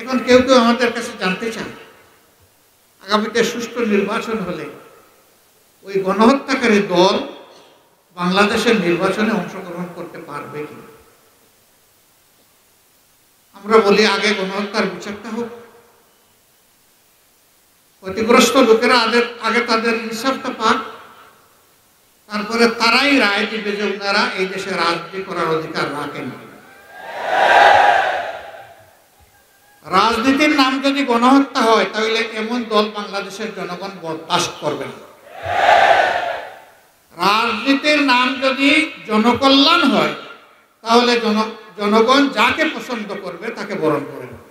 এখন কেউ কেউ আমাদের কাছে জানতে চান, আগামীতে সুষ্ঠু নির্বাচন হলে ওই গণহত্যাকারী দল বাংলাদেশের নির্বাচনে অংশগ্রহণ করতে পারবে কি? আমরা বলি আগে গণহত্যার বিচারটা হোক, ক্ষতিগ্রস্ত লোকেরা আগে তাদের ইনসাফটা পাক, তারপরে তারাই রায় দিবে যে ওনারা এই দেশে রাজনীতি করার অধিকার রাখেন। রাজনীতির নাম যদি গণহত্যা হয় তাহলে এমন দল বাংলাদেশের জনগণ বরদাস্ত করবে না। রাজনীতির নাম যদি জনকল্যাণ হয় তাহলে জনগণ যাকে পছন্দ করবে তাকে বরণ করে নেবে।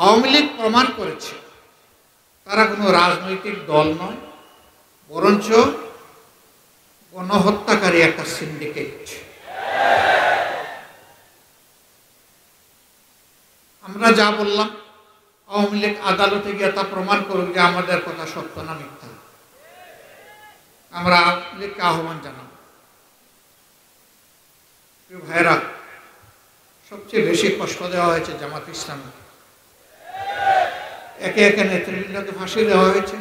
আওয়ামী লীগ প্রমাণ করেছে তারা কোনো রাজনৈতিক দল নয়, বরঞ্চ গণহত্যাকারী একটা সিন্ডিকেট। আমরা যা বললাম, আওয়ামী লীগ আদালতে গিয়ে তা প্রমাণ করুক যে আমাদের কথা সত্য না মিথ্যা। আমরা আওয়ামী লীগকে আহ্বান জানাব, প্রিয় ভাইরা, সবচেয়ে বেশি কষ্ট দেওয়া হয়েছে জামাত ইসলামী। একে একে নেতৃবৃন্দকে ফাঁসি দেওয়া হয়েছে।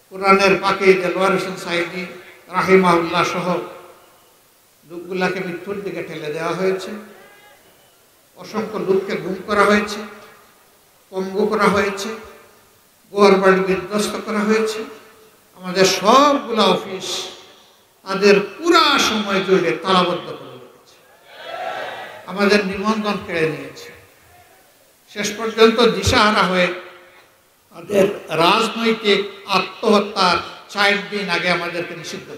কোরআনের পাকে দেলোয়ার হোসেন সাইদি রাহিমাহুল্লাহ সহ লোকগুলাকে মৃত্যুর দিকে ঠেলে দেওয়া হয়েছে। অসংখ্য লোককে গুম করা হয়েছে, পঙ্গু করা হয়েছে, গোয়ার বাড়ি বিধ্বস্ত করা হয়েছে। আমাদের সবগুলো অফিস তাদের পুরা সময় জুড়ে তালাবদ্ধ করে রেখেছে, আমাদের নিবন্ধন কেড়ে নিয়েছে। শেষ পর্যন্ত দিশাহারা হয়ে তাদের রাজনৈতিক আত্মহত্যার 4 দিন আগে আমাদেরকে নিষিদ্ধ